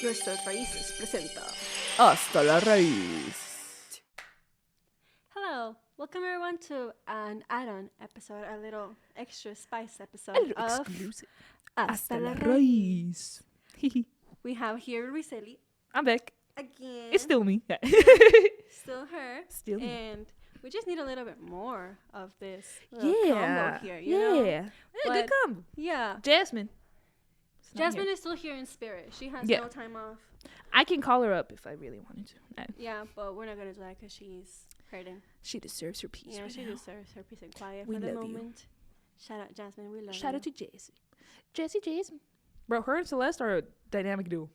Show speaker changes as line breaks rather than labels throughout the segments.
Nuestras Raíces presenta
Hasta La Raiz.
Hello, welcome everyone to an add-on episode, a little extra spice episode
A little
of
exclusive.
Hasta La Raiz.
Raiz.
We have here Rubyceli
I'm back.
again.
It's still me.
Still her.
Still me.
And we just need a little bit more of this little
Yeah.
combo here, you know?
Yeah, good
But-
combo.
Yeah.
Jasmine. It's not
Jasmine
here.
is still here in spirit. She has
Yeah.
no time off.
I can call her up if I really wanted to.
Yeah, but we're not going to do that because she's hurting.
She deserves her peace.
Yeah,
right
she
now.
deserves her peace and quiet
We
for the
love you.
moment. Shout out, Jasmine. We love you.
Shout out to Jessie. Jasmine. Bro, her and Celeste are a dynamic duo.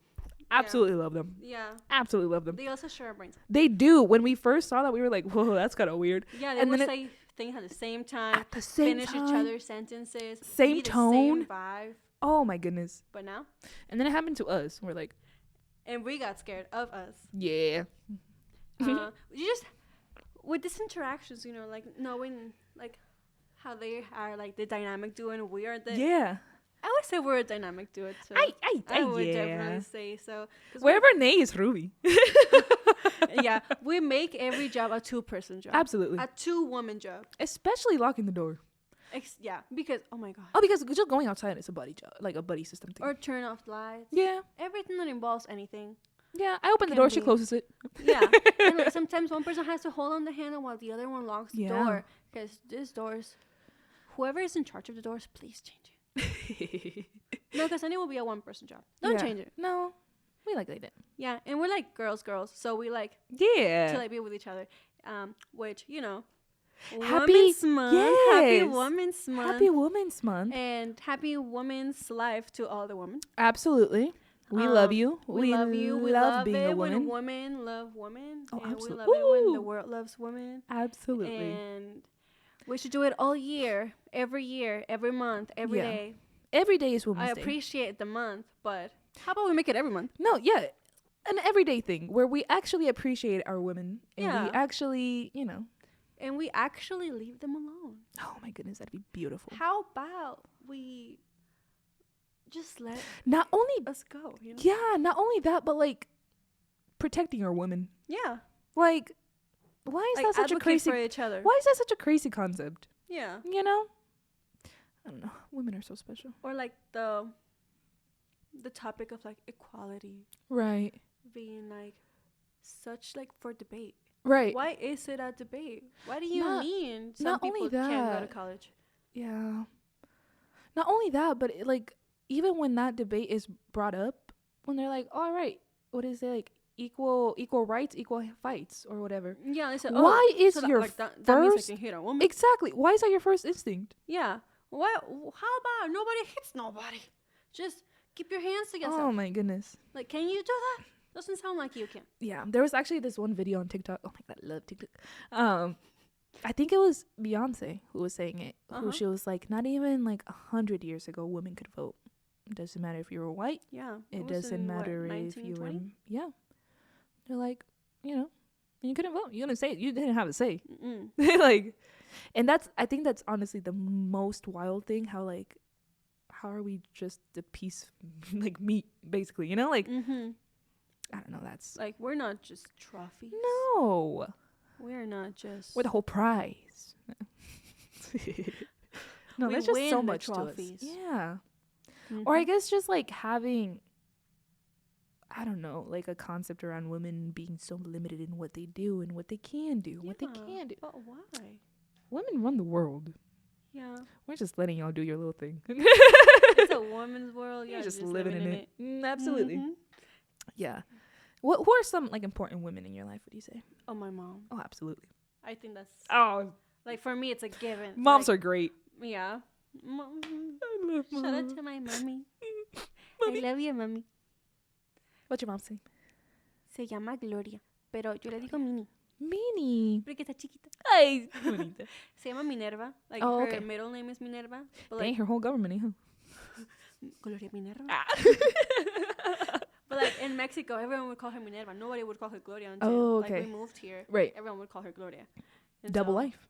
Absolutely love them.
Yeah.
Absolutely love them.
They also share our brains.
They do. When we first saw that, we were like, whoa, that's kind of weird.
Yeah, they
And
would
then
say things at the same time,
At the same
finish
time.
each other's sentences,
Same
be the
tone.
same vibe.
Oh my goodness.
But now,
And then it happened to us. We're like,
and we got scared of us.
yeah.
You just with these interactions, you know, like knowing like how they are like the dynamic duo and we are the.
Yeah.
I would say we're a dynamic duo too.
I
would
yeah.
definitely say so. 'Cause
Wherever Nay is Ruby.
yeah, we make every job a two-person job.
Absolutely.
A two-woman job.
Especially locking the door.
Yeah, because oh my god.
Oh, because just going outside is a buddy job, like a buddy system thing.
Or turn off lights.
Yeah.
Everything that involves anything.
Yeah. I open the
Can
door, she
be.
closes it.
Yeah. And like, sometimes one person has to hold on the handle while the other one locks the
Yeah.
door. Because these doors, whoever is in charge of the doors, please change it. No, because then it will be a one-person job. Don't
Yeah.
change it.
No. We like that.
Yeah, and we're like girls. So we like
Yeah.
to like be with each other. Which, you know,
Happy-
Women's Month. Happy
yes.
Women's Month.
Happy Women's Month.
And happy Women's Life to all the women.
Absolutely. We love you.
We love you. We love
being
it
a woman.
when women love women.
Oh,
and we
absolute-
love it when the
Woo!
world loves women.
Absolutely.
And we should do it all year, every month, every
Yeah.
day.
Every day is
I
Women's Day.
appreciate the month, but how about we make it every month?
No, yeah. An everyday thing where we actually appreciate our women. And
Yeah.
we actually, you know.
And we actually leave them alone.
Oh my goodness, that'd be beautiful.
How about we just let
Not only
us go, you know?
Yeah, not only that, but like protecting our women.
Yeah.
Like, why is
Like
that such a
advocate
crazy?
for each other.
Why is that such a crazy concept?
Yeah.
You know, I don't know. Women are so special.
Or like the topic of like equality
Right.
being like such like for debate.
Right.
Why is it a debate? Why do you
Not-
mean some
not only
people can't go to
that.
college?
Yeah. Not only that, but like even when that debate is brought up, when they're like, "All right, what is it like? Equal rights, equal fights, or whatever."
Yeah, they said,
Why is
so that,
your
like, that means
first-
I can hit a woman?
Exactly. Why is that your first instinct?
Yeah. Why? How about nobody hits nobody? Just keep your hands to yourself.
Oh my goodness.
Like, can you do that? Doesn't sound like you can.
Yeah, there was actually this one video on TikTok. Oh my god, I love TikTok. I think it was Beyonce who was saying it.
Uh-huh.
Who she was like, not even like 100 years ago, women could vote. It doesn't matter if you were white.
Yeah.
It
was
doesn't
in, what,
matter if you were.
1920?
Yeah, they're like, you know, you couldn't vote. You didn't say it. You didn't have a say.
Mm-mm.
Like, and I think that's honestly the most wild thing. How are we just the piece, like meat, basically? You know, like
Mm-hmm.
I don't know. That's
Like, we're not just trophies.
no.
We're not just.
We're the whole prize. No,
We
that's just
win
so
the
much
trophies.
to us. Yeah.
Mhm.
Or I guess just like having, I don't know, like a concept around women being so limited in what they do and what they can do, what they
Yeah,
can't do.
But why?
Women run the world.
Yeah.
We're just letting y'all do your little thing.
It's a woman's world.
You're
Yeah,
just living in it.
Mm-hmm.
Absolutely.
Mhm.
Yeah. Who are some like important women in your life? What do you say?
Oh, my mom.
Oh, absolutely.
I think that's
Oh,
like for me, it's a given.
moms
Like,
are great.
Yeah. Mom.
I love
Shout out
moms.
to my mommy.
Mommy.
I love you, mommy.
What's your mom say?
Se llama Gloria, pero yo le digo Mini
Minnie.
porque está chiquita.
Ay, bonita.
Se llama Minerva. Like
Oh,
her
okay.
middle name is Minerva. But
Dang,
like
her whole government, huh?
Gloria Minerva.
Ah.
But like in Mexico, everyone would call her Minerva. Nobody would call her Gloria until
Oh,
like
okay.
we moved here.
Right.
Everyone would call her Gloria. And
Double
so-
life.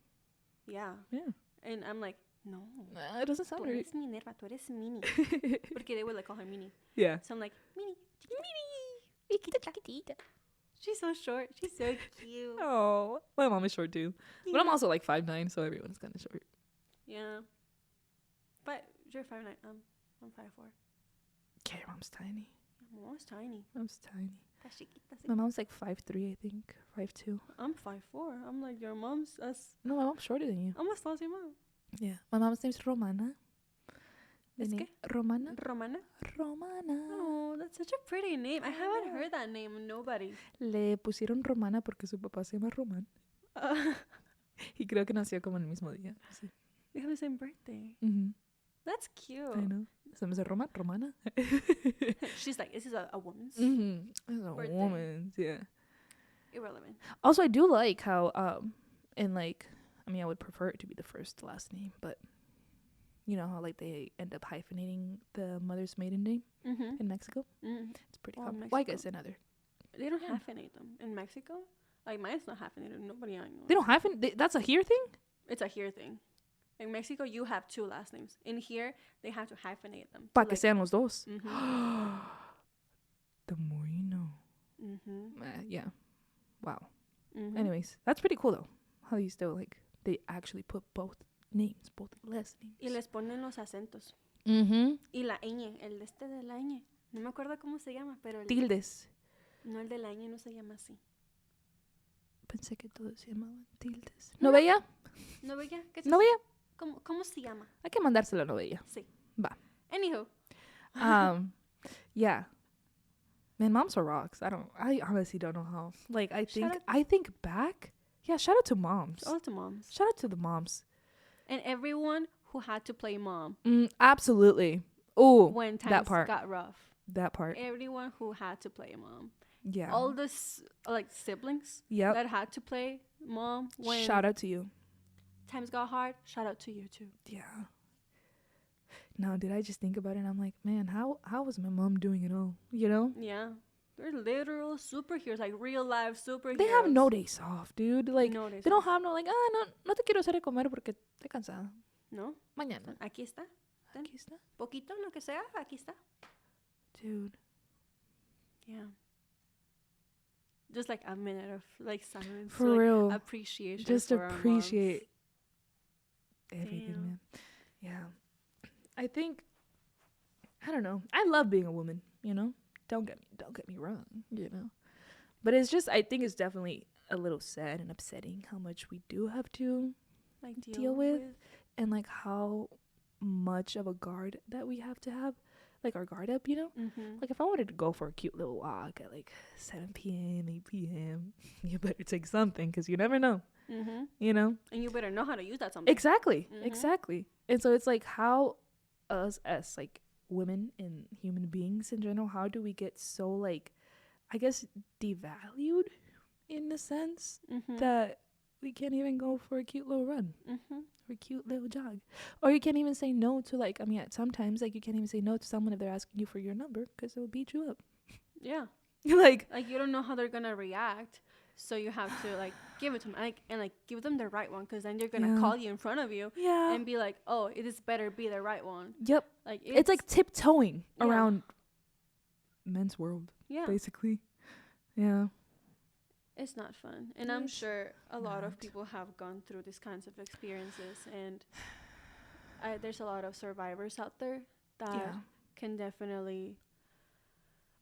Yeah.
Yeah.
And I'm like, no.
It doesn't sound
Tú
right.
eres Minerva, tú eres Mini. Porque they would like call her Mini.
Yeah.
So I'm like, Mini, She's so short. She's so cute.
Oh, my mom is short too. But I'm also like 5'9", so everyone's kind of short.
Yeah. But you're 5'9". I'm 5'4".
Okay, your mom's tiny.
My mom's tiny.
Mom's tiny.
Está chiquita, sí.
My mom's like 5'3", I think. 5'2".
I'm 5'4". I'm like your mom's.
No, my mom's shorter than you.
I'm a saucy mom.
Yeah. My mom's name's Romana.
¿Es qué?
Romana.
Romana.
Romana.
Oh, that's such a pretty name. I haven't heard that name. Nobody.
Le pusieron Romana porque su papá se llama Román. Y creo que nació como en el mismo día. Sí.
We have the same birthday.
Mm-hmm.
That's cute.
I know. Se me dice Romana.
She's like, this is a woman's.
Mm-hmm. It's a
Birthday.
woman's, yeah.
Irrelevant.
Also, I do like how, in like, I mean, I would prefer it to be the first last name, but you know how like they end up hyphenating the mother's maiden name
Mm-hmm.
in Mexico?
Mm.
It's pretty
Well,
common.
Mexico.
Well, I guess in other.
They don't hyphenate them in Mexico. Like mine's not hyphenated. Nobody I know.
They don't hyphenate? That's a here thing?
It's a here thing. In Mexico, you have two last names. In here, they have to hyphenate them.
Pa que sean los dos.
Mm-hmm.
The more you know.
Mm-hmm.
Yeah. Wow.
Mm-hmm.
Anyways, that's pretty cool though. How you still like, they actually put both names, both last names.
Y les ponen los acentos.
Mm-hmm.
Y la ñ, el de la ñ. No me acuerdo cómo se llama, pero el
Tildes.
no, el de la ñ no se llama así.
Pensé que todos se llamaban tildes. ¿Novella?
¿No veía? ¿Qué es
¿Novella?
¿Cómo se llama?
Hay que mandársela a Novella.
Sí.
Va.
Anywho.
Yeah. Man, moms are rocks. I honestly don't know how. Like, I think back. Yeah, shout out to moms.
All to moms.
Shout out to the moms.
And everyone who had to play mom.
Absolutely. Oh,
when times
that part.
got rough.
That part.
Everyone who had to play mom.
Yeah.
All the like siblings
Yep.
that had to play mom when
Shout out to you.
times got hard. Shout out to you too.
Yeah. No, did I just think about it and I'm like, man, how was my mom doing it all? You know?
Yeah. They're literal superheroes, like real life superheroes.
They have no days off, dude. Like,
No days
they don't
off.
have no, like, no te quiero hacer de comer porque estoy cansada.
No.
Mañana.
Aquí está. Ten.
Aquí está.
Poquito, lo que sea, aquí está.
Dude.
Yeah. Just like a minute of like silence.
For
like,
real.
Appreciation.
Just
for our
appreciate
moms.
everything,
Damn.
man. Yeah. I think, I don't know. I love being a woman, you know? Don't get me wrong, you know? But it's just, I think it's definitely a little sad and upsetting how much we do have to
Like
deal with. And like how much of a guard that we have to have, like our guard up, you know?
Mm-hmm.
Like if I wanted to go for a cute little walk at like 7 p.m., 8 p.m., you better take something because you never know,
Mm-hmm.
you know?
And you better know how to use that something.
Exactly.
Mhm.
Exactly. And so it's like how us as like women and human beings in general, how do we get so like, I guess, devalued in the sense
Mm-hmm.
that we can't even go for a cute little run
Mm-hmm.
or a cute little jog, or you can't even say no to like, I mean, sometimes like you can't even say no to someone if they're asking you for your number because they'll beat you up.
Yeah.
Like
You don't know how they're gonna react, so you have to like give it to them, and give them the right one, because then they're gonna
Yeah.
call you in front of you
yeah,
and be like, oh, it is better be the right one.
yep.
Like
It's like tiptoeing
Yeah.
around men's world,
yeah,
basically. Yeah.
it's not fun, and I'm
It's
sure a lot of
not.
people have gone through these kinds of experiences, and there's a lot of survivors out there that
Yeah.
can definitely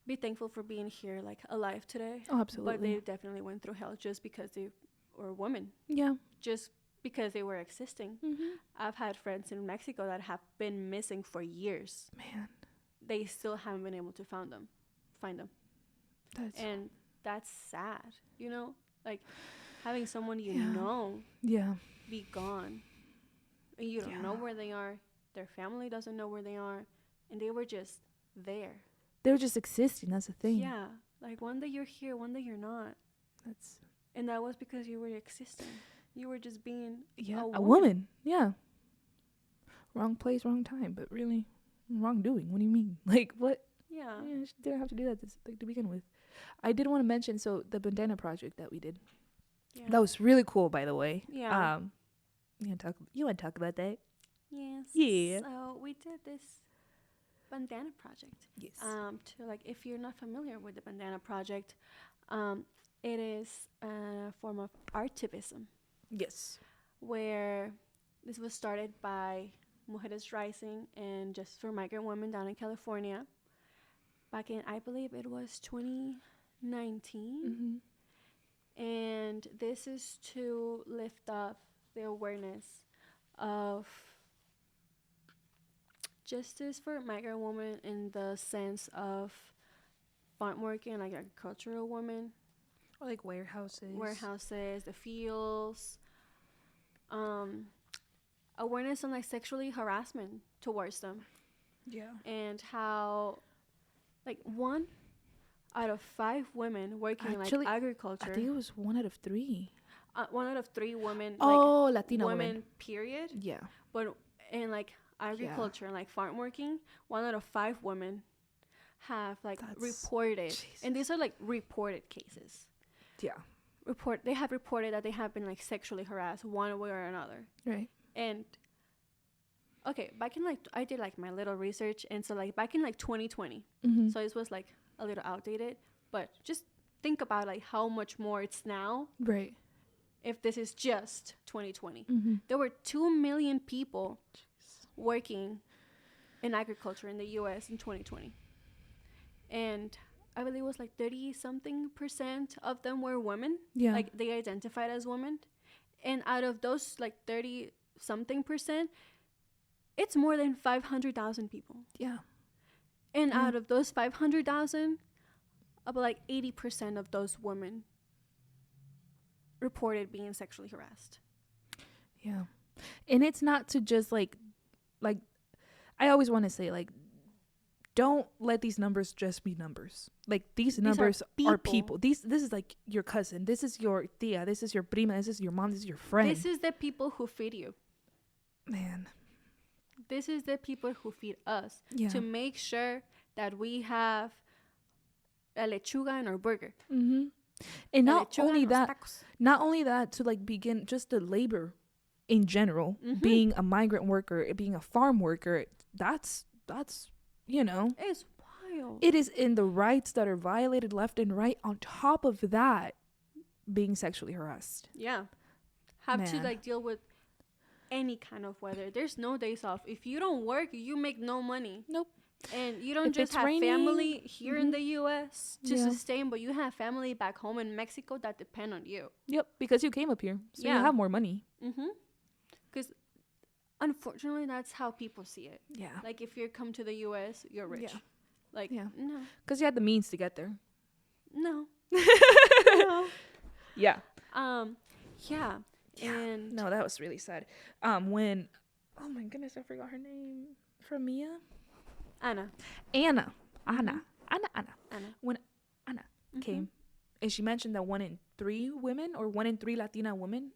be thankful for being here, like alive today.
Oh, absolutely.
But they definitely went through hell just because they were women,
Yeah.
just because they were existing.
Mm-hmm.
I've had friends in Mexico that have been missing for years.
Man,
They still haven't been able to find them.
that's
And that's sad, you know? Like having someone you
Yeah.
know
yeah.
be gone. And you don't know
Yeah.
where they are. Their family doesn't know where they are. And they were just there.
They were just existing. That's the thing.
Yeah. Like one day you're here, one day you're not.
That's
And that was because you were existing. You were just being
a woman. Yeah. Wrong place, wrong time, but really wrong doing. What do you mean? Like what?
Yeah.
Yeah, she didn't have to do that to begin with. I did want to mention the bandana project that we did.
Yeah.
That was really cool, by the way.
Yeah.
You want to talk about that?
Yes.
Yeah.
So we did this Bandana Project.
Yes.
To like, if you're not familiar with the Bandana Project, it is a form of artivism.
Yes.
Where this was started by Mujeres Rising and just for migrant women down in California back in, I believe it was 2019. And this is to lift up the awareness of justice for migrant women in the sense of farm working, like agricultural women.
Or like warehouses,
the fields. Awareness on like sexually harassment towards them.
Yeah.
And how like 1 out of 5 women working like agriculture.
I think it was 1 out of 3.
1 out of 3 women.
Oh, like, Latina
women. Period.
Yeah.
But in like agriculture and like farm working, 1 out of 5 women have like reported, Jesus. And these are like reported cases.
Yeah.
They have reported that they have been like sexually harassed one way or another.
Right.
And okay, back in like I did like my little research, and so like back in like 2020, so this was like a little outdated, but just think about like how much more it's now.
Right.
If this is just 2020, there were 2 million people working in agriculture in the U.S. in 2020, and I believe it was like 30-something% of them were women.
Yeah.
Like they identified as women. And out of those like 30-something%, it's more than 500,000 people.
Yeah.
And out of those 500,000, about like 80% of those women reported being sexually harassed.
Yeah. And it's not to just like I always want to say, like, don't let these numbers just be numbers. Like, these numbers are people. This is like your cousin. This is your tia. This is your prima. This is your mom. This is your friend.
This is the people who feed you.
Man.
This is the people who feed us.
Yeah.
To make sure that we have a lechuga in our burger.
And not only that, to like begin just the labor in general, being a migrant worker, being a farm worker, that's you know,
it's wild.
It is in the rights that are violated left and right. On top of that, being sexually harassed.
Yeah. Have to like deal with any kind of weather. There's no days off. If you don't work, you make no money.
Nope.
And you don't just have family here in the U.S. to sustain, but you have family back home in Mexico that depend on you.
Yep, because you came up here, so you have more money.
Because unfortunately, that's how people see it.
Yeah.
Like, if you come to the U.S., you're rich. Yeah. Like, no.
Because you had the means to get there.
No. No.
Yeah.
Yeah. And
no, that was really sad. When, oh my goodness, I forgot her name. From Mia? Anna. When Anna came, and she mentioned that 1 in 3 women, or 1 in 3 Latina women,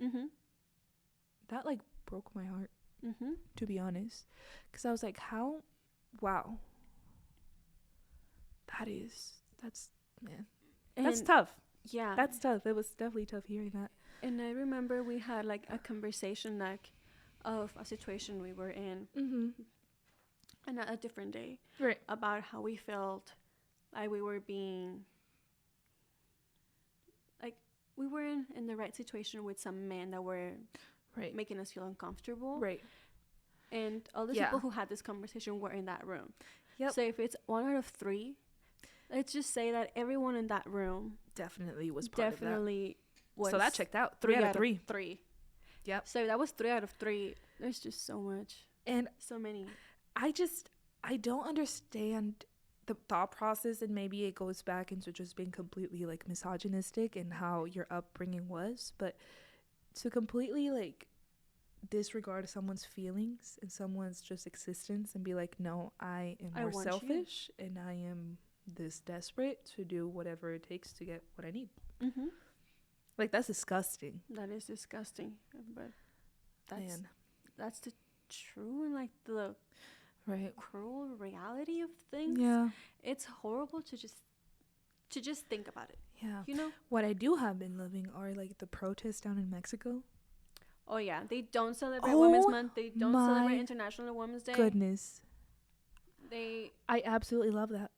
that like broke my heart. To be honest, because I was like, how, wow, that's tough.
Yeah,
that's tough. It was definitely tough hearing that.
And I remember we had like a conversation like of a situation we were in, and a different day,
right,
about how we felt like we were being, like we were in the right situation with some men that were making us feel uncomfortable.
Right.
And all the people who had this conversation were in that room.
Yep.
So if it's 1 out of 3, let's just say that everyone in that room
definitely was part of that.
Was.
So that checked out. 3 out of 3.
3.
Yep.
So that was 3 out of 3. There's just so much.
And
so many.
I don't understand the thought process, and maybe it goes back into just being completely like misogynistic and how your upbringing was, but to completely like disregard someone's feelings and someone's just existence and be like, no, I am more selfish and I am this desperate to do whatever it takes to get what I need. Like, that's disgusting.
That is disgusting, but that's the true and like the cruel reality of things.
Yeah,
it's horrible to just think about it.
Yeah.
You know?
What I do have been loving are like the protests down in Mexico.
Oh yeah, they don't celebrate Women's Month. They don't celebrate International Women's Day.
Goodness. I absolutely love that.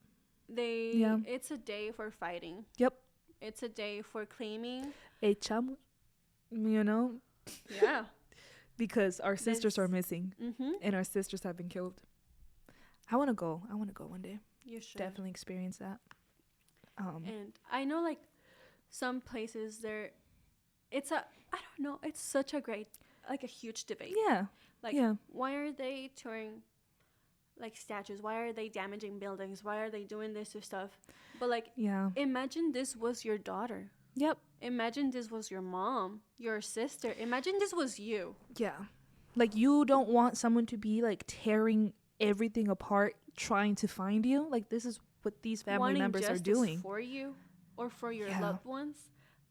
It's a day for fighting.
Yep.
It's a day for claiming.
Echamos, you know?
Yeah.
Because our sisters are missing.
Mm-hmm.
And our sisters have been killed. I want to go one day.
You should.
Definitely experience that.
And I know, like, some places it's I don't know, it's such a great, like, a huge debate.
Yeah.
Like, why are they touring, like, statues? Why are they damaging buildings? Why are they doing this or stuff? But, like, imagine this was your daughter.
Yep.
Imagine this was your mom, your sister. Imagine this was you.
Yeah. Like, you don't want someone to be, like, tearing everything apart, trying to find you. Like, this is what these family members are doing.
For you or for your loved ones.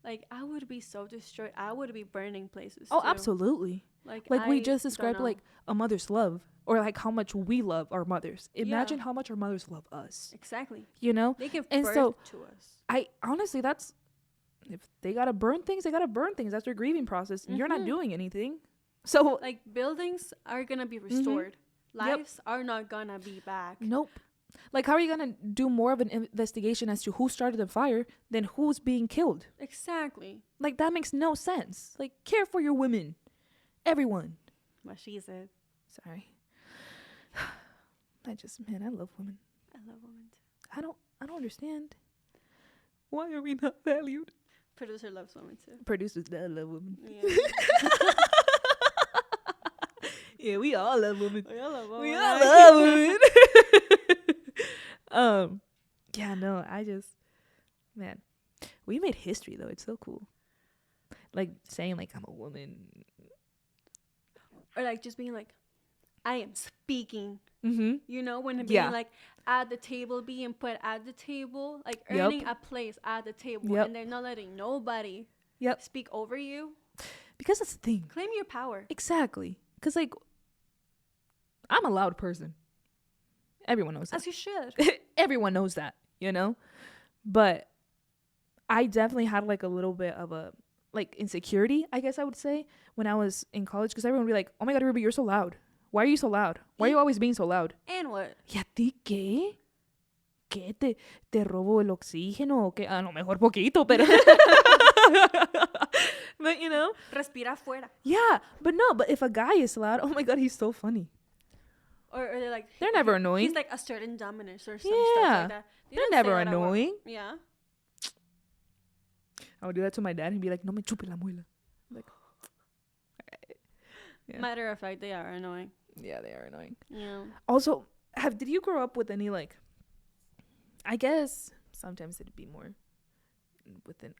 Like, I would be so destroyed. I would be burning places too.
Absolutely. Like we just described, like, a mother's love, or like how much we love our mothers. Imagine how much our mothers love us.
Exactly.
You know?
They give birth to us.
I honestly, if they gotta burn things, they gotta burn things. That's their grieving process. Mm-hmm. You're not doing anything. So,
like, buildings are gonna be restored. Mm-hmm. Lives are not gonna be back.
Nope. Like, how are you gonna do more of an investigation as to who started the fire than who's being killed?
Exactly.
Like, that makes no sense. Like, care for your women. Everyone.
What she said.
Sorry. I love women.
I love women too.
I don't understand. Why are we not valued?
Producer loves women too.
Producers love women.
Yeah.
Yeah, we all love women.
We all love women.
We all love women. Yeah, no, man, we made history though. It's so cool. Like, saying, like, I'm a woman.
Or, like, just being like, I am speaking.
Mm-hmm.
You know, when being like at the table, being put at the table, like earning a place at the table, and they're not letting nobody speak over you.
Because that's the thing.
Claim your power.
Exactly. Because, like, I'm a loud person. Everyone knows that.
As you should.
Everyone knows that, you know? But I definitely had, like, a little bit of a, like, insecurity, I guess I would say, when I was in college. Because everyone would be like, oh my God, Ruby, you're so loud. Why are you so loud? Why are you always being so loud?
And what?
¿Y a ti qué? ¿Qué? ¿Te robo el oxígeno? ¿Qué? A lo mejor poquito, pero... But, you know?
Respira afuera.
Yeah, but if a guy is loud, oh my God, he's so funny.
Or they're like...
They're never annoying.
He's like a certain dominance or some stuff like that.
They're never annoying.
Yeah.
I would do that to my dad and be like, no me chupe la muela. Like,
yeah. Matter of fact, they are annoying.
Yeah, they are annoying.
Yeah.
Also, did you grow up with any, like, I guess sometimes it'd be more within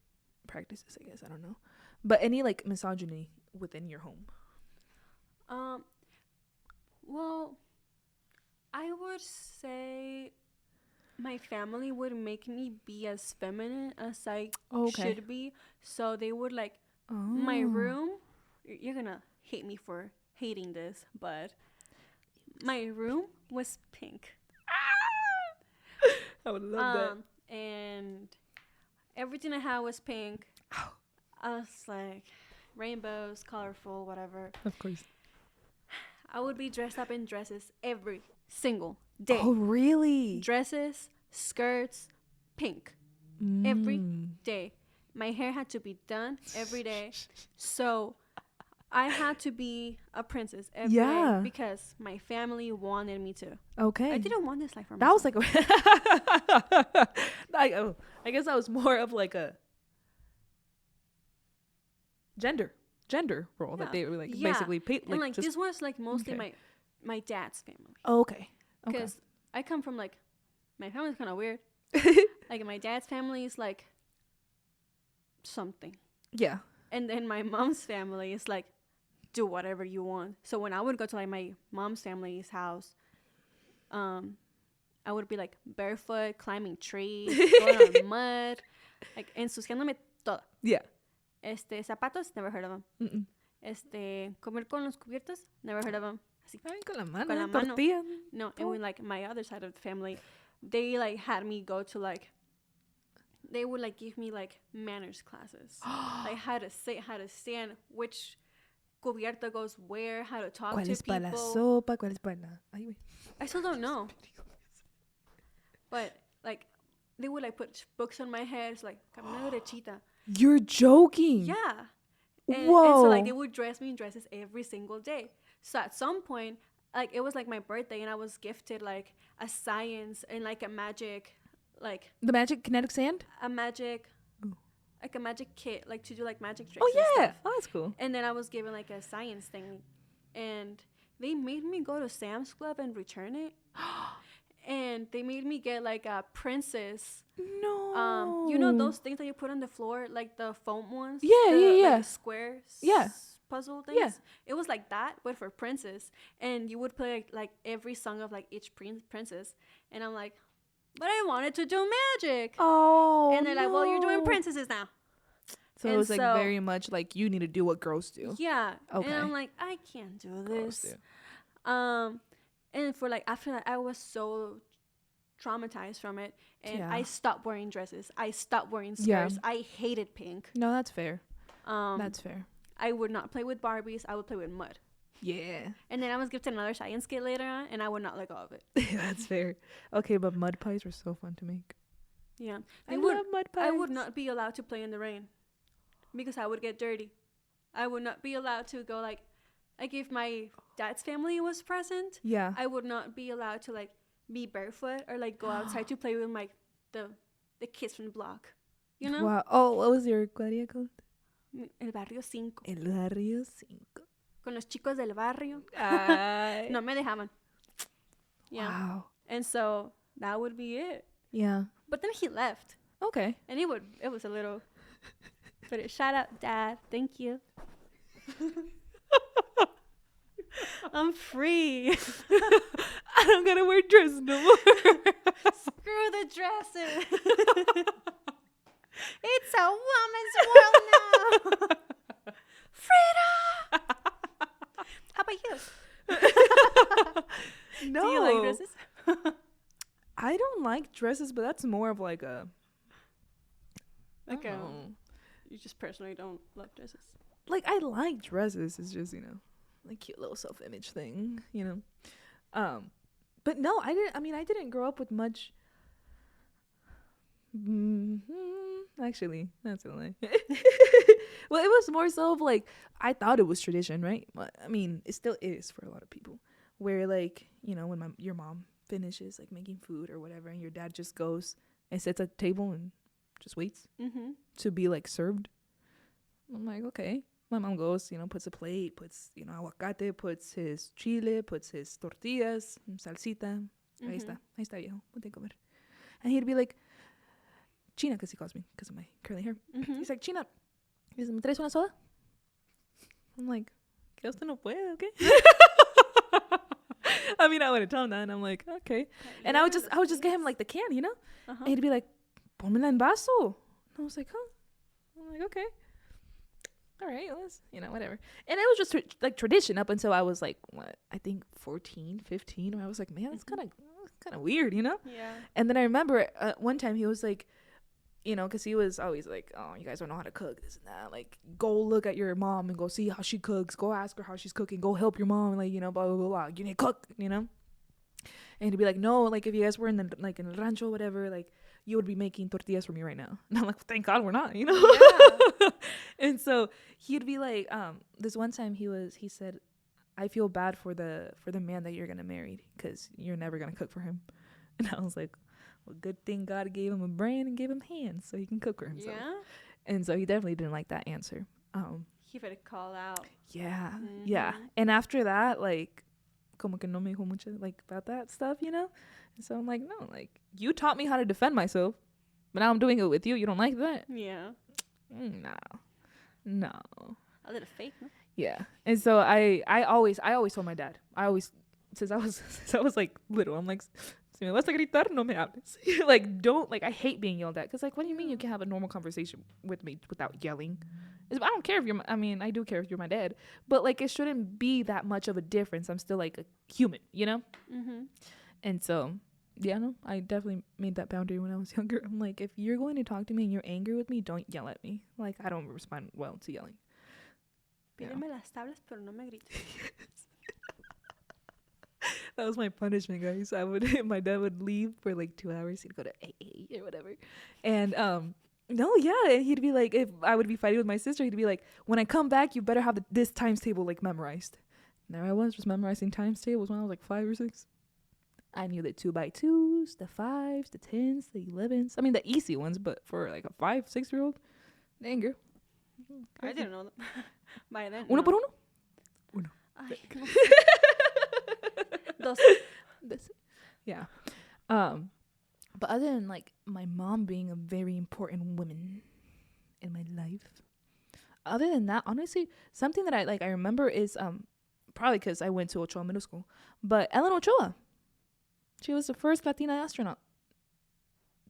practices, I guess, I don't know. But any, like, misogyny within your home?
Well, I would say my family would make me be as feminine as I should be. So they would, like, my room, you're gonna hate me for hating this, but my room was pink.
I would love that.
And everything I had was pink. I was like, rainbows, colorful, whatever.
Of course.
I would be dressed up in dresses every single day.
Oh, really?
Dresses, skirts, pink. Every day. My hair had to be done every day. So I had to be a princess every day because my family wanted me to.
Okay.
I didn't want this life for
myself.
That was
like I guess that was more of like a gender role that they were like basically paid.
And like this was like mostly my dad's family.
Oh, okay.
Because I come from like, my family's kind of weird. Like my dad's family is like something.
Yeah.
And then my mom's family is like, do whatever you want. So when I would go to like my mom's family's house, I would be like barefoot, climbing trees, going on mud, like ensuciándome todo.
Yeah.
Zapatos, never heard of them. Comer con los cubiertos, never heard of them. Así,
con la mano, tortilla.
No, and when like my other side of the family, they like had me go to like, they would like give me like manners classes, like how to say, how to stand, which cubierta goes where, how to talk
¿Cuál
to
es para la
people.
sopa? ¿Cuál es para la... Ay, güey.
I still don't know. But, like, they would, like, put books on my head. It's like, camina derechita.
You're joking.
Yeah.
Whoa.
And so, like, they would dress me in dresses every single day. So at some point, like, it was, like, my birthday, and I was gifted, like, a science and, like, a magic, like...
The magic kinetic sand?
A magic...
Ooh.
Like, a magic kit, like, to do, like, magic tricks.
Oh, yeah.
And stuff.
Oh, that's cool.
And then I was given, like, a science thing. And they made me go to Sam's Club and return it. And they made me get, like, a princess...
No.
You know those things that you put on the floor, like the foam ones?
Yeah, yeah.
Like square puzzle things?
Yeah.
It was like that, but for princess. And you would play, like every song of, like, each princess. And I'm like, but I wanted to do magic.
Oh,
and they're like, well, you're doing princesses now.
So it was, like, very much like you need to do what girls do.
Yeah.
Okay.
And I'm like, I can't do
Girls
this.
do.
And for, like, after that, I was so traumatized from it, and I stopped wearing dresses. I stopped wearing skirts.
Yeah.
I hated pink.
No, that's fair. That's fair.
I would not play with Barbies. I would play with mud.
Yeah.
And then I was gifted another science kit later on, and I would not let go of it.
That's fair. Okay, but mud pies were so fun to make.
Yeah.
I love mud pies.
I would not be allowed to play in the rain because I would get dirty. I would not be allowed to go, like if my dad's family was present,
yeah,
I would not be allowed to, like, be barefoot or, like, go outside to play with my the kids from the block. You know?
Wow. Oh, what was your cuadrilla called?
El barrio 5.
El barrio 5.
Con los chicos del barrio. No me dejaban. Yeah.
Wow.
And so that would be it.
Yeah.
But then he left.
Okay.
And it was a little, but shout out, Dad. Thank you. I'm free.
I don't gotta wear dresses no more.
Screw the dresses. It's a woman's world now. Freedom. How about you?
No.
Do you like dresses?
I don't like dresses, but that's more of like a...
Like you just personally don't love dresses.
Like, I like dresses. It's just, like, cute little self-image thing, But no, I didn't grow up with much... Actually, that's a lie. Well, it was more so of, like, I thought it was tradition, right? I mean, it still is for a lot of people. Where, like, when your mom finishes, like, making food or whatever, and your dad just goes and sits at the table and just waits to be, like, served. I'm like, okay. My mom goes, puts a plate, puts, aguacate, puts his chile, puts his tortillas, salsita. Ahí está, viejo, ponte a comer. And he'd be like, China, because he calls me because of my curly hair. He's like, China, ¿me traes una soda? I'm like, que usted no puede, okay? I mean, I wouldn't tell him that, and I'm like, okay. And I would just get him, like, the can, And he'd be like, pónmela en vaso. And I was like, huh? I'm like, okay. All right, let's, whatever. And it was just like tradition up until I was like, what, I think 14, 15, where I was like, man, it's kind of weird,
Yeah.
And then I remember one time he was like, because he was always like, oh, you guys don't know how to cook, this and that. Like, go look at your mom and go see how she cooks. Go ask her how she's cooking. Go help your mom, like, blah, blah, blah, blah. You need to cook, And he'd be like, no, like, if you guys were in the rancho or whatever, like, you would be making tortillas for me right now. And I'm like, thank God we're not,
Yeah.
And so he'd be like, this one time he said, I feel bad for the man that you're going to marry because you're never going to cook for him. And I was like, well, good thing God gave him a brain and gave him hands so he can cook for himself.
Yeah.
And so he definitely didn't like that answer.
He better call out.
Yeah. Yeah. And after that, like, como que no me dijo mucho, like, about that stuff, And so I'm like, no, like, you taught me how to defend myself, but now I'm doing it with you. You don't like that?
Yeah.
No.
A little fake, no?
Yeah. And so I always told my dad. Since I was like little, I'm like, si me vas a gritar, no me hables. Like, don't, like, I hate being yelled at. Because, like, what do you mean you can have a normal conversation with me without yelling? I don't care if I do care if you're my dad. But, like, it shouldn't be that much of a difference. I'm still, like, a human, And so, yeah, no, I definitely made that boundary when I was younger. I'm like, if you're going to talk to me and you're angry with me, don't yell at me. Like, I don't respond well to yelling.
Pídeme las tablas, pero no me grites.
That was my punishment, guys. My dad would leave for like 2 hours. He'd go to AA or whatever. And he'd be like, if I would be fighting with my sister, he'd be like, when I come back, you better have this times table like memorized. And there I was, just memorizing times tables when I was like 5 or 6. I knew the 2x2s, the 5s, the 10s, the 11s. I mean, the easy ones, but for like a 5, 6-year-old, dang girl.
I didn't know that. By then.
Uno
no.
por uno? Uno.
Ay, no. Dos.
Yeah. But other than like my mom being a very important woman in my life, other than that, honestly, something that I remember is probably because I went to Ochoa Middle School, but Ellen Ochoa, she was the first Latina astronaut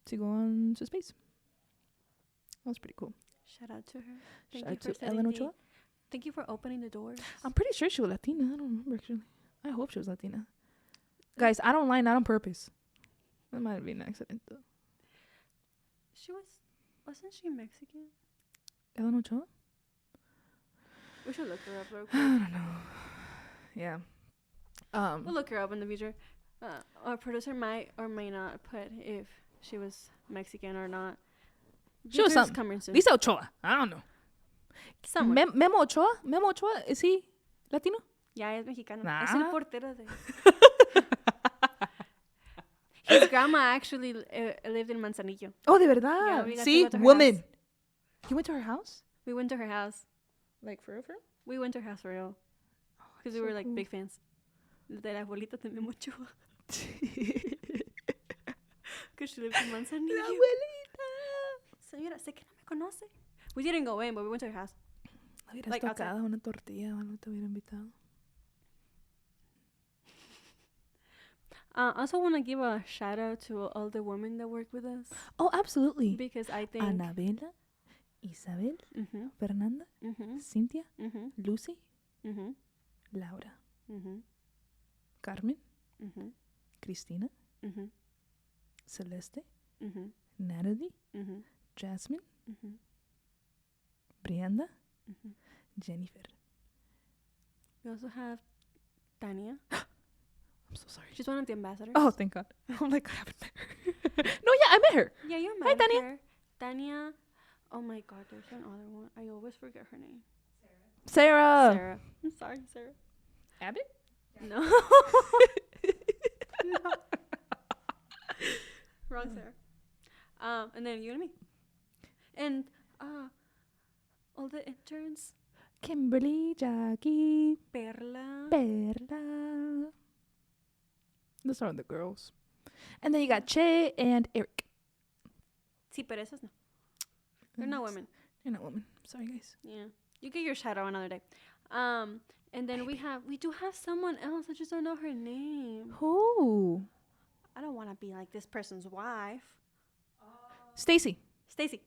to go on to space. That was pretty cool.
Shout out to her.
Shout out to Ellen Ochoa.
Thank you for opening the doors.
I'm pretty sure she was Latina. I don't remember actually. I hope she was Latina. Guys, I don't lie, not on purpose. That might be an accident though.
Wasn't she Mexican?
Ellen Ochoa?
We should look her up real
I
quick.
don't know. Yeah.
We'll look her up in the future. Our producer might or may not put if she was Mexican or not.
She was something.
Coming soon.
Lisa Ochoa. I don't know.
Someone.
Memo Ochoa? Memo Ochoa? Is he Latino?
Ya es mexicano.
Nah.
Es el portero de... His grandma actually lived in Manzanillo.
Oh, de verdad?
Yeah,
See? Woman. You went to her house?
We went to her house.
Like, for real?
We went to her house for real. Because we were like big fans. De la abuelita de Memo Ochoa. Because she lived in Manzanillo.
La abuelita.
Señora, sé que no me conoce. We didn't go in, but we went to her house.
Hubieras
Like
tocado una tortilla o algo, te hubiera invitado.
I also want to give a shout out to all the women that work with us.
Oh, absolutely.
Because I think...
Anabela, Isabel, Fernanda, Cynthia, Lucy, Laura, Carmen, Cristina, Celeste, Natalie, Jasmine, Brianda, Jennifer.
We also have Tania.
I'm so sorry.
She's one of the ambassadors.
Oh, thank God. I'm like, I haven't met her. No, yeah, I met her.
Yeah, you met
Hi, Tania.
her. Tania. Oh my God, there's another one. I always forget her name.
Sarah.
Sarah. I'm sorry, Sarah.
Abbott?
No. No. Wrong Sarah. And then you and me. And all the interns.
Kimberly, Jackie,
Perla.
Those are the girls. And then you got Che and Eric.
Sí, pero esas no. They're not women.
They're not women. Sorry, guys.
Yeah. You get your shout out another day. And then we do have someone else. I just don't know her name.
Who?
I don't want to be like this person's wife.
Stacy.
Stacy.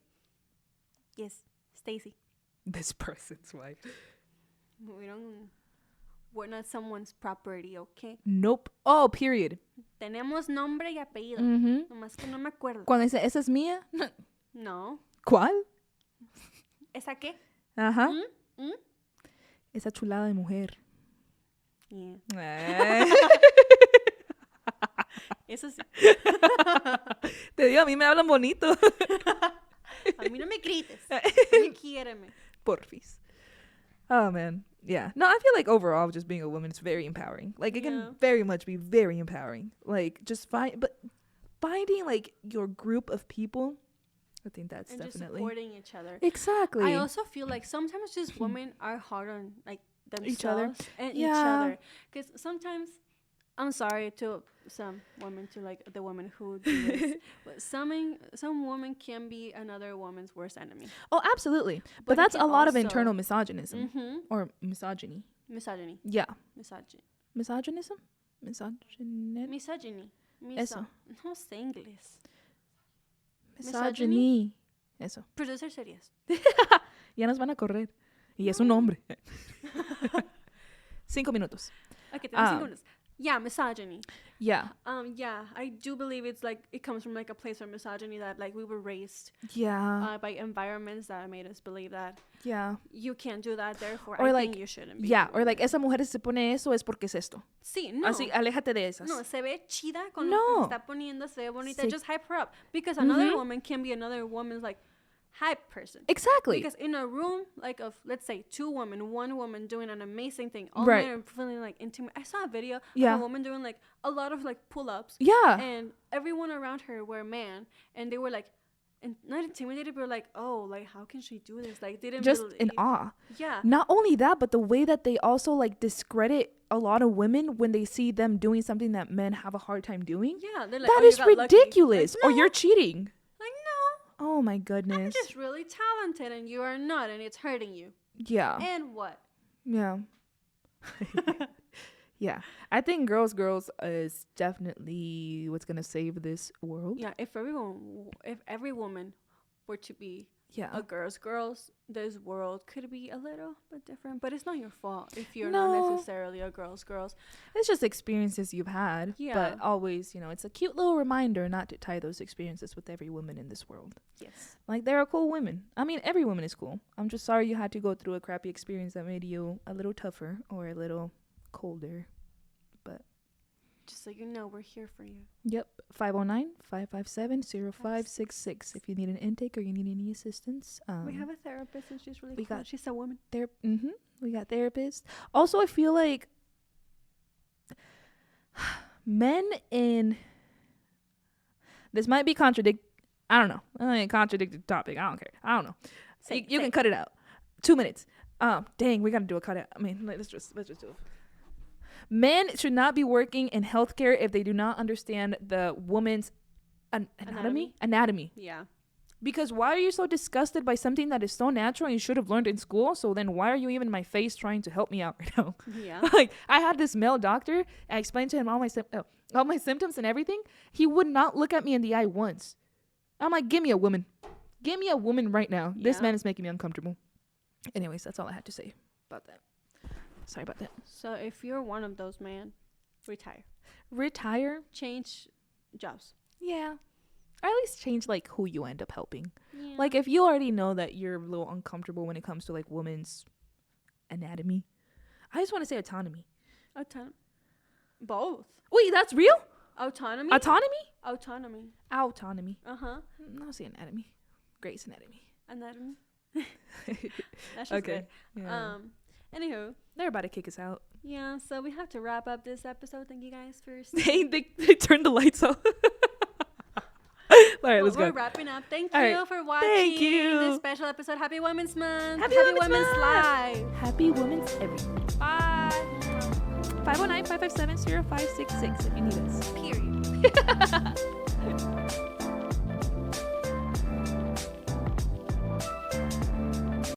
Yes, Stacy.
This person's wife.
We're not someone's property, okay?
Nope. Oh, period.
Tenemos nombre y apellido. Nomás que no me acuerdo.
Cuando dice, ¿esa es mía?
No.
¿Cuál?
¿Esa qué?
Ajá. Esa chulada de mujer.
Yeah. Eso sí.
Te digo, a mí me hablan bonito.
A mí no me grites. Quiéreme.
Porfis. Oh, man. Yeah. No, I feel like overall, just being a woman is very empowering. Like, it can very much be very empowering. Like, just finding, like, your group of people, I think that's
and
definitely.
Just supporting each other.
Exactly.
I also feel like sometimes just women are hard on, like, themselves
each other.
And each other. Because sometimes, I'm sorry to some women, to, like, the women who do this, but some woman can be another woman's worst enemy.
Oh, absolutely. But that's a lot of internal misogynism. Or misogyny.
Misogyny.
Yeah.
Misogynism?
Misogyny. Eso.
No sé inglés.
Misogyny. Eso.
Producer series.
Ya nos van a correr. Y es un hombre. 5 minutos.
Ok, tenemos 5 minutos. Yeah, misogyny.
Yeah.
Yeah, I do believe it's like it comes from like a place of misogyny that like we were raised by environments that made us believe that you can't do that, therefore
or
I
like,
think you shouldn't be.
Yeah, or like esa mujer se pone eso es porque es esto.
Sí, no.
Así, aléjate de esas.
No, se ve chida con lo que se está poniendo, se ve bonita. Sí. Just hype her up because another woman can be another woman's like hype person.
Exactly.
Because in a room like of, let's say, 2 women, 1 woman doing an amazing thing, all men are feeling like intimate. I saw a video of a woman doing like a lot of like pull-ups.
Yeah.
And everyone around her were a man, and they were like, and not intimidated, but like, oh, like how can she do this? Like they didn't
just in awe.
Yeah.
Not only that, but the way that they also like discredit a lot of women when they see them doing something that men have a hard time doing.
Yeah, they're like,
that is ridiculous. Like, no. Or you're cheating.
Like, no.
Oh my goodness.
I'm just really talented and you are not, and it's hurting you.
Yeah.
And what?
Yeah. Yeah. I think girls is definitely what's gonna save this world.
Yeah. If every woman were to be a girls, this world could be a little bit different. But it's not your fault if you're not necessarily a girls.
It's just experiences you've had. Yeah. But always, it's a cute little reminder not to tie those experiences with every woman in this world.
Yes.
Like, there are cool women. I mean, every woman is cool. I'm just sorry you had to go through a crappy experience that made you a little tougher or a little colder. But
just so you know, we're here for you.
Yep. 509-557-0566 if you need an intake or you need any assistance.
We have a therapist and she's really cool. She's a woman.
We got therapists. Also, I feel like men in this might be I don't know. Contradicted topic. I don't care. I don't know. You can cut it out. 2 minutes. Dang, we gotta do a cut out. I mean, let's just do it. Men should not be working in healthcare if they do not understand the woman's anatomy.
Yeah.
Because why are you so disgusted by something that is so natural and you should have learned in school? So then why are you even in my face trying to help me out right now?
Yeah.
Like, I had this male doctor. I explained to him all my symptoms and everything. He would not look at me in the eye once. I'm like, give me a woman. Give me a woman right now. Yeah. This man is making me uncomfortable. Anyways, that's all I had to say about that. Sorry about that.
So if you're one of those men, retire.
Change
jobs.
Yeah. Or at least change like who you end up helping.
Yeah.
Like, if you already know that you're a little uncomfortable when it comes to like women's anatomy, I just want to say autonomy.
Both.
Wait, that's real?
Autonomy.
Uh-huh. No, say anatomy. Grey's Anatomy.
That's just okay. Good. Yeah. Anywho,
they're about to kick us out.
Yeah, so we have to wrap up this episode. Thank you guys for
they turned the lights off. All right, let's go.
We're wrapping up. Thank you for watching this special episode. Happy Women's Month.
Happy Women's
Live.
Happy Women's Everything.
Bye.
509-557-0566 if you need us.
Period.